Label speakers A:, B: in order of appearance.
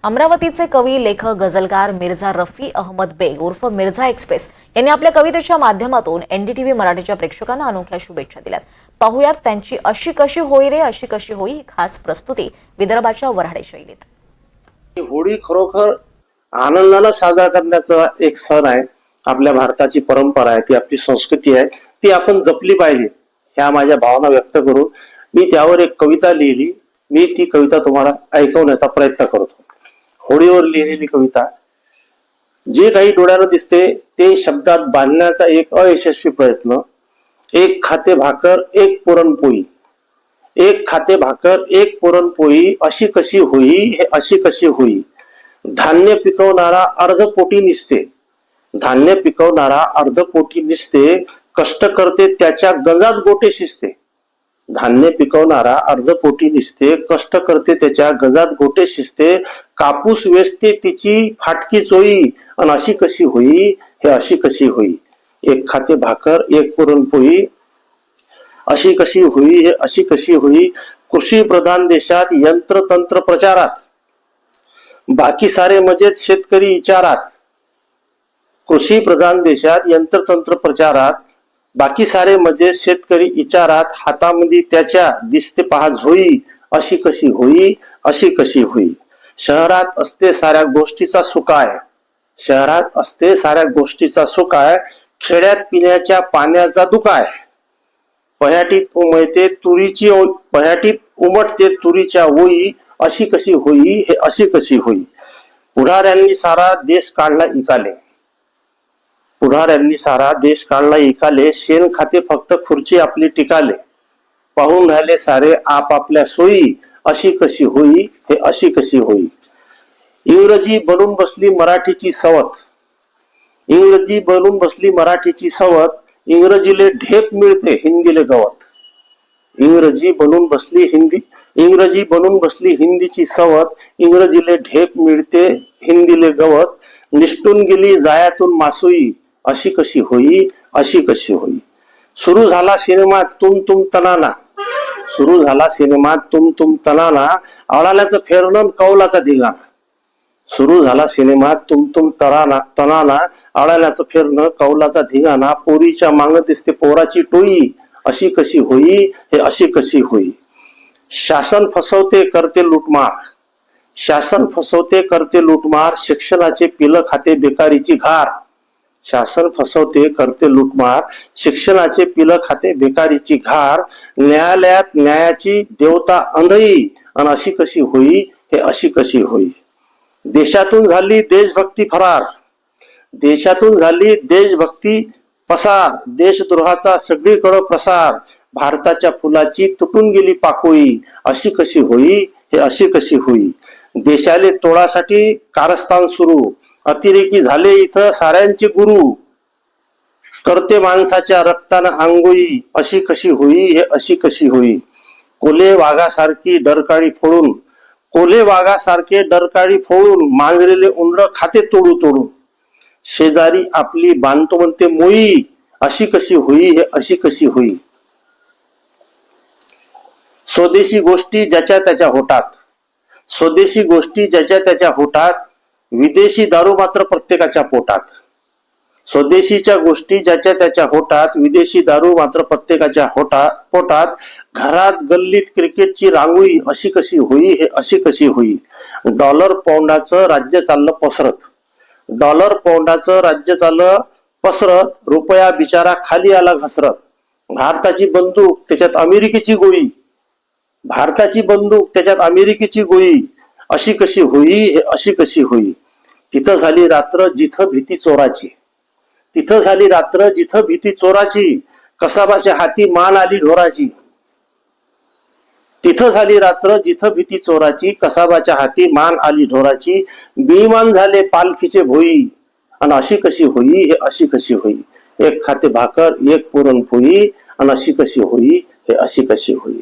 A: अमरावतीचे कवी, लेखक, गझलकार मिर्झा रफी अहमद बेग उर्फ मिर्झा एक्सप्रेस यांनी आपल्या कवितेच्या माध्यमातून एनडीटीव्ही मराठीच्या प्रेक्षकांना अनोख्या शुभेच्छा दिल्यात. पाहुयात त्यांची अशी कशी होई रे अशी कशी होई ही खास प्रस्तुती विदर्भाच्या वऱ्हाडी शैलीत.
B: होळी खरोखर आनंदाला साजरा करण्याचा एक सण आहे. आपल्या भारताची परंपरा आहे, ती आपली संस्कृती आहे, ती आपण जपली पाहिजे. ह्या माझ्या भावना व्यक्त करून मी त्यावर एक कविता लिहिली. मी ती कविता तुम्हाला ऐकवण्याचा प्रयत्न करतो. होळीवर लिहिलेली कविता. जे काही डोळ्याला दिसते ते शब्दात बांधण्याचा एक अयशस्वी प्रयत्न. एक खाते भाकर एक पुरणपोळी, एक खाते भाकर एक पुरणपोळी अशी कशी होई हे अशी कशी होई. धान्य पिकवणारा अर्धपोटी निसते, धान्य पिकवणारा अर्धपोटी निसते, कष्ट करते त्याच्या गंजात गोटे शिजते. धान्य पिकवणारा अर्धपोटी निसते, कष्ट करते त्याच्या गंजात गोटे शिजते. कापूस वेचते तिची फाटकी चोई आणि अशी कशी होई हे अशी कशी होई. एक खाते भाकर एक पुरणपोळी अशी कशी होई हे अशी कशी होई. कृषी प्रधान देशात यंत्रतंत्र प्रचारात, बाकी सारे मजेत शेतकरी विचारात. कृषी प्रधान देशात यंत्रतंत्र प्रचारात, बाकी सारे मजेत शेतकरी विचारात. हातामध्ये त्याच्या दिसते पहा झोई अशी कशी होई अशी कशी होई. शहरात असते साऱ्या गोष्टीचा सुकाय, शहरात असते साऱ्या गोष्टीचा सुकाय. खेड्यात पिण्याच्या पाण्याचा दुकाय. पह्याटीत उमटते तुरीच्या ओई अशी कशी होई हे अशी कशी होई. पुढाऱ्यांनी सारा देश काढला इकाले, पुढाऱ्यांनी सारा देश काढला इकाले. शेण खाते फक्त खुर्ची आपली टिकाले. पाहून राहिले सारे आपापल्या सोयी अशी कशी होई हे अशी कशी होई. इंग्रजी बनून बसली मराठीची सवत, इंग्रजी बनून बसली मराठीची सवत. इंग्रजीले ढेप मिळते हिंदीले गवत. इंग्रजी बनून बसली हिंदीची सवत. इंग्रजीले ढेप मिळते हिंदीले गवत. निष्ठून गेली जायातून मासोई अशी कशी होई अशी कशी होई. सुरू झाला सिनेमा तुम तुम तनाना, सुरू झाला सिनेमा तुम तुम तनाना. अळाल्याचं फेरणं कौलाचा धिगाणा. सुरू झाला सिनेमा तुम तुम तनाना. अळाल्याचं फेरणं कौलाचा धिगाणा. पोरीच्या मांग दिसते पोराची टोई अशी कशी होई हे अशी कशी होई. शासन फसवते करते लुटमार, शासन फसवते करते लुटमार. शिक्षणाचे पिलं खाते बेकारीची घार. शासन फसवते करते लुटमार, शिक्षणाचे पिलं खाते बेकारीची घार. न्यायालयात न्यायाची देवता अंधई आणि अशी कशी होई हे अशी कशी होई. देशातून झाली देशभक्ती फरार, देशातून झाली देशभक्ती पसार. देशद्रोहाचा सगळीकडे प्रसार. भारताच्या फुलाची तुटून गेली पाकोई अशी कशी होई हे अशी कशी होई. देशाले तोडासाठी कारस्थान सुरू. अतिरेकी झाले इथं साऱ्यांचे गुरु. करते माणसाच्या रक्तानं आंघोळी अशी कशी होई हे अशी कशी होई. कोल्हे वाघासारखी डरकाळी फोडून, कोल्हे वाघासारखे डरकाळी फोडून. मांजरेले उंदर खाते तोडू तोडून. शेजारी आपली बांधतो म्हणते मोई अशी कशी होई हे अशी कशी होई. स्वदेशी गोष्टी ज्याच्या त्याच्या होतात, स्वदेशी गोष्टी ज्याच्या त्याच्या होतात. विदेशी दारू मात्र प्रत्येकाच्या पोटात. स्वदेशीच्या गोष्टी ज्याच्या त्याच्या होतात, विदेशी दारू मात्र प्रत्येकाच्या पोटात. घरात गल्लीत क्रिकेटची रांगोळी अशी कशी होई हे अशी कशी होई. डॉलर पाऊंडाचं राज्य चाललं पसरत, डॉलर पाऊंडाचं राज्य चाललं पसरत. रुपया बिचारा खाली आला घसरत. भारताची बंदूक त्याच्यात अमेरिकेची गोळी, भारताची बंदूक त्याच्यात अमेरिकेची गोळी अशी कशी होई हे अशी कशी होई. तिथं झाली रात्र जिथं भीती चोराची, तिथं झाली रात्र जिथं भीती चोराची. कसाबाच्या हाती मान आली ढोराची. तिथं झाली रात्र जिथं भीती चोराची. कसाबाच्या हाती मान आली ढोराची. बेईमान झाले पालखीचे भोई आणि अशी कशी होई हे अशी कशी होई. एक खाते भाकर एक पुरणपोळी आणि अशी कशी होई हे अशी कशी होई.